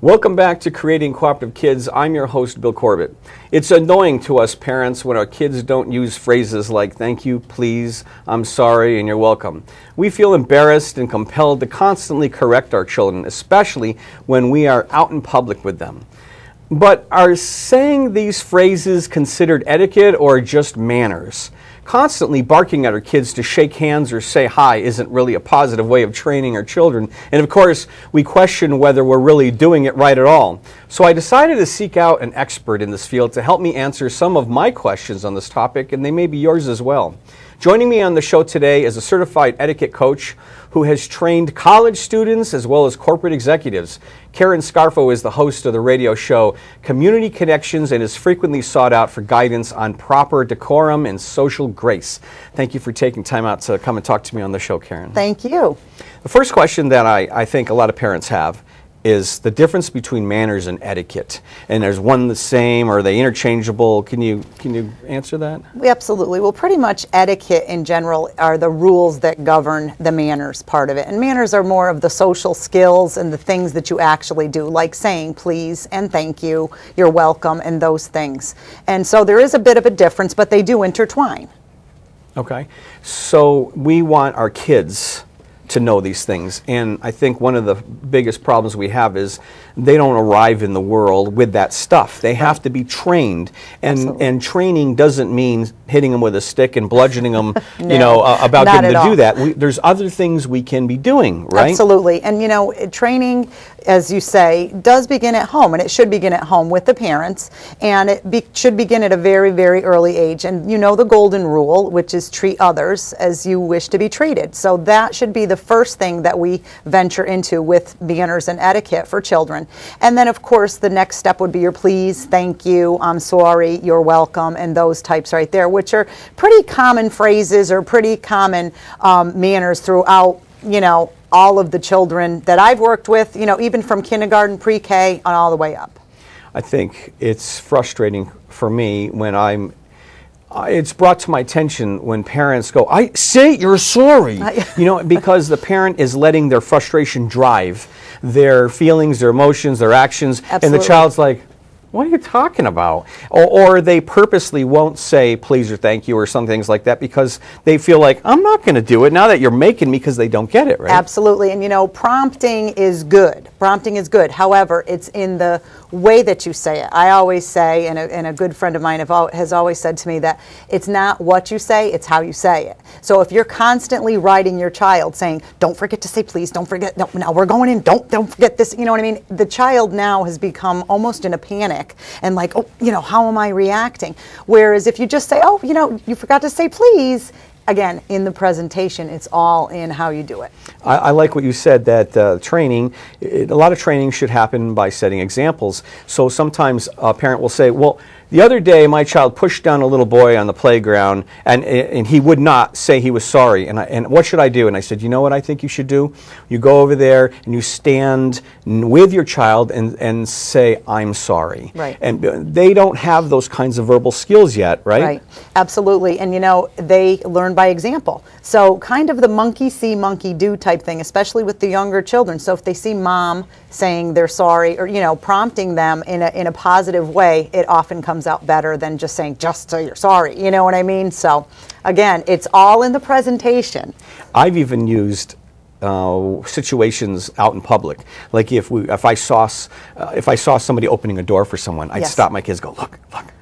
Welcome back to Creating Cooperative Kids. I'm your host, Bill Corbett. It's annoying to us parents when our kids don't use phrases like thank you, please, I'm sorry, and you're welcome. We feel embarrassed and compelled to constantly correct our children, especially when we are out in public with them. But are saying these phrases considered etiquette or just manners? Constantly barking at our kids to shake hands or say hi isn't really a positive way of training our children. And of course, we question whether we're really doing it right at all. So I decided to seek out an expert in this field to help me answer some of my questions on this topic, and they may be yours as well. Joining me on the show today is a certified etiquette coach who has trained college students as well as corporate executives. Karen Scarfo is the host of the radio show Community Connections and is frequently sought out for guidance on proper decorum and social grace. Thank you for taking time out to come and talk to me on the show, Karen. Thank you. The first question that I think a lot of parents have is the difference between manners and etiquette. And there's one the same, or are they interchangeable? Can you answer that? Absolutely. Well, pretty much etiquette in general are the rules that govern the manners part of it. And manners are more of the social skills and the things that you actually do, like saying please and thank you, you're welcome, and those things. And so there is a bit of a difference, but they do intertwine. Okay. So we want our kids to know these things, and I think one of the biggest problems we have is they don't arrive in the world with that stuff. They have to be trained, and training doesn't mean hitting them with a stick and bludgeoning them, No, you know, about getting to all. do that. There's other things we can be doing, right? Absolutely. And you know, training, as you say, does begin at home, and it should begin at home with the parents, and it should begin at a very, very early age. And you know the golden rule, which is treat others as you wish to be treated. So that should be the first thing that we venture into with manners and etiquette for children. And then of course the next step would be your please, thank you, I'm sorry, you're welcome, and those types right there, which are pretty common phrases or pretty common manners throughout, you know, all of the children that I've worked with, you know, even from kindergarten, pre-K, and all the way up. I think it's frustrating for me when it's brought to my attention when parents go, I say you're sorry, you know, because the parent is letting their frustration drive their feelings, their emotions, their actions, Absolutely. and the child's like, what are you talking about? Or they purposely won't say please or thank you or some things like that because they feel like, I'm not going to do it now that you're making me, because they don't get it, right? Absolutely. And you know, prompting is good. Prompting is good. However, it's in the way that you say it. I always say, and a good friend of mine has always said to me that it's not what you say, it's how you say it. So if you're constantly writing your child saying, don't forget to say please, don't forget, no, now we're going in, don't forget this, you know what I mean? The child now has become almost in a panic and like, oh, you know, how am I reacting? Whereas if you just say, oh, you know, you forgot to say please, again, in the presentation, it's all in how you do it. I like what you said, that training, a lot of training should happen by setting examples. So sometimes a parent will say, well, the other day my child pushed down a little boy on the playground and he would not say he was sorry. And what should I do? And I said, you know what I think you should do? You go over there and you stand with your child and say, I'm sorry. Right. And they don't have those kinds of verbal skills yet, right? Right. Absolutely. And you know, they learn by example. So kind of the monkey see, monkey do type thing, especially with the younger children. So if they see mom saying they're sorry, or, you know, prompting them in a positive way, it often comes out better than just saying, just say you're sorry. You know what I mean? So again, it's all in the presentation. I've even used situations out in public, like if I saw somebody opening a door for someone, I'd stop my kids, go look.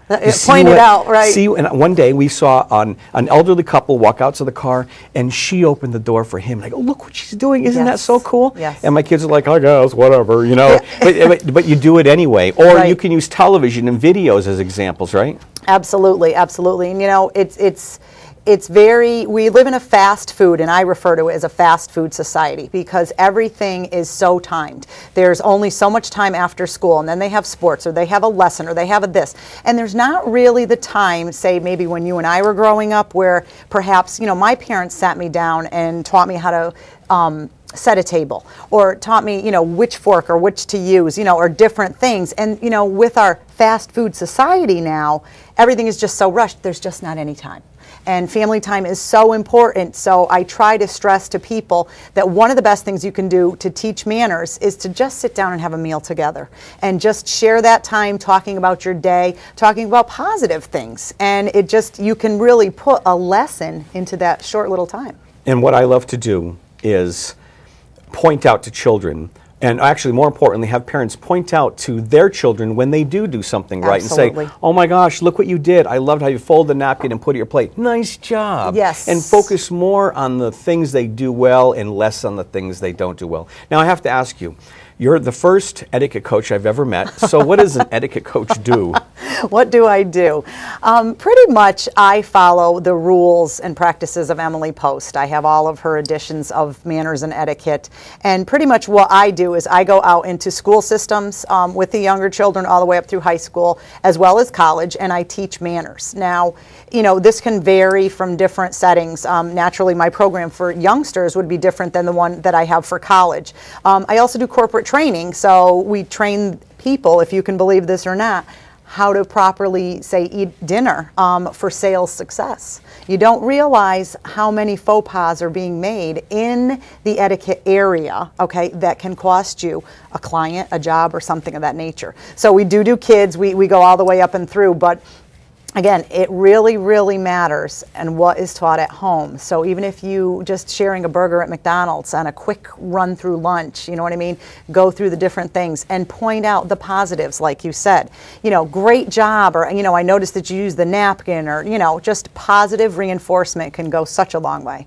Point it out, right? See, and one day we saw an elderly couple walk out to the car, and she opened the door for him. Like, oh, look what she's doing! Isn't that so cool? Yes. And my kids are like, I guess, whatever, you know. but you do it anyway, or you can use television and videos as examples, right? Absolutely, absolutely. And you know, we live in a fast food, and I refer to it as a fast food society because everything is so timed. There's only so much time after school, and then they have sports, or they have a lesson, or they have a this. And there's not really the time, say maybe when you and I were growing up, where perhaps, you know, my parents sat me down and taught me how to set a table, or taught me, you know, which fork or which to use, you know, or different things. And, you know, with our fast food society now, everything is just so rushed, there's just not any time. and family time is so important. So I try to stress to people that one of the best things you can do to teach manners is to just sit down and have a meal together and just share that time talking about your day, talking about positive things. And it just, you can really put a lesson into that short little time. And what I love to do is point out to children, and actually more importantly have parents point out to their children when they do something right. Absolutely. And say, oh my gosh, look what you did. I loved how you fold the napkin and put it on your plate. Nice job. Yes. And focus more on the things they do well and less on the things they don't do well. Now I have to ask you, you're the first etiquette coach I've ever met, so what does an etiquette coach do? What do I do? Pretty much I follow the rules and practices of Emily Post. I have all of her editions of Manners and Etiquette, and pretty much what I do is I go out into school systems with the younger children all the way up through high school as well as college, and I teach manners. Now, you know, this can vary from different settings. Naturally, my program for youngsters would be different than the one that I have for college. I also do corporate training, so we train people, if you can believe this or not, how to properly, say, eat dinner for sales success. You don't realize how many faux pas are being made in the etiquette area, okay, that can cost you a client, a job, or something of that nature. So we do kids, we go all the way up and through, but again, it really, really matters and what is taught at home. So even if you just sharing a burger at McDonald's on a quick run through lunch, you know what I mean? Go through the different things and point out the positives, like you said. You know, great job, or, you know, I noticed that you used the napkin, or, you know, just positive reinforcement can go such a long way.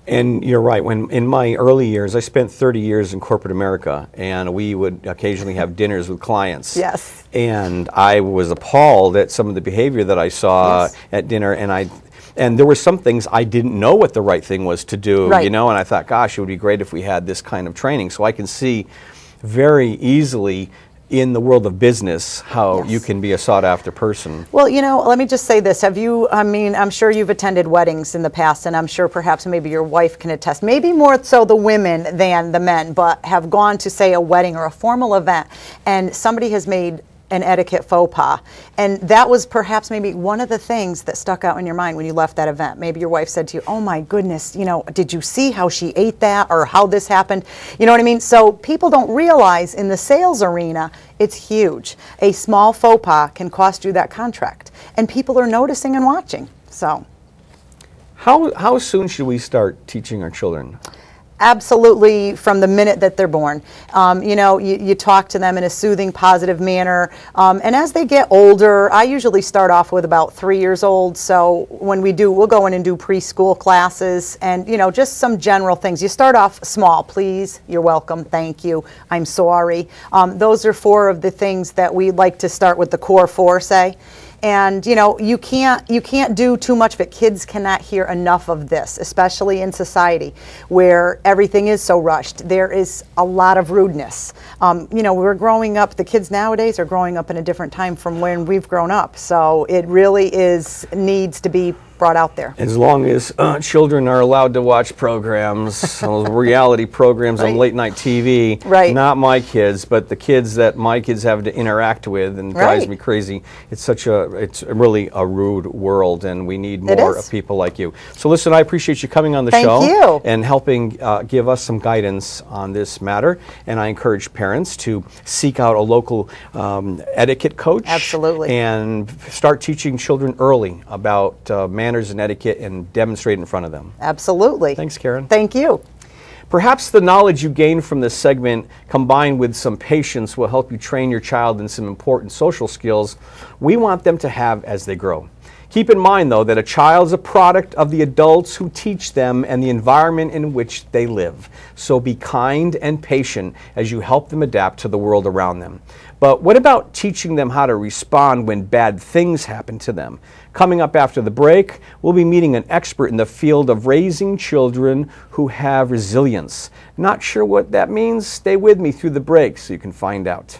And you're right. When in my early years, I spent 30 years in corporate America, and we would occasionally have dinners with clients. Yes. And I was appalled at some of the behavior that I saw Yes. at dinner, and there were some things I didn't know what the right thing was to do, Right. you know, and I thought, gosh, it would be great if we had this kind of training. So I can see very easily in the world of business how Yes. you can be a sought-after person. Well, you know, let me just say this. Have you, I mean, I'm sure you've attended weddings in the past, and I'm sure perhaps maybe your wife can attest, maybe more so the women than the men, but have gone to, say, a wedding or a formal event, and somebody has made an etiquette faux pas. And that was perhaps maybe one of the things that stuck out in your mind when you left that event. Maybe your wife said to you, oh my goodness, you know, did you see how she ate that, or how this happened? You know what I mean? So people don't realize in the sales arena, it's huge. A small faux pas can cost you that contract. And people are noticing and watching. So How soon should we start teaching our children? absolutely from the minute that they're born. You know, you talk to them in a soothing, positive manner. And as they get older, I usually start off with about 3 years old. So when we'll go in and do preschool classes and, you know, just some general things. You start off small. Please, you're welcome, thank you, I'm sorry. Those are 4 of the things that we like to start with, the core 4, say. And you know, you can't do too much of it. Kids cannot hear enough of this, especially in society where everything is so rushed. There is a lot of rudeness. You know, we're growing up, the kids nowadays are growing up in a different time from when we've grown up. So it really needs to be brought out there. As long as children are allowed to watch programs, those reality programs Right. on late night TV, Right. not my kids, but the kids that my kids have to interact with, and drives Right. me crazy. It's really a rude world, and we need It more is. of people like you. So listen, I appreciate you coming on the Thank show you. and helping give us some guidance on this matter. And I encourage parents to seek out a local etiquette coach. Absolutely. And start teaching children early about manners and etiquette and demonstrate in front of them. Absolutely. Thanks, Karen. Thank you. Perhaps the knowledge you gain from this segment combined with some patience will help you train your child in some important social skills we want them to have as they grow. Keep in mind, though, that a child is a product of the adults who teach them and the environment in which they live. So be kind and patient as you help them adapt to the world around them. But what about teaching them how to respond when bad things happen to them? Coming up after the break, we'll be meeting an expert in the field of raising children who have resilience. Not sure what that means? Stay with me through the break so you can find out.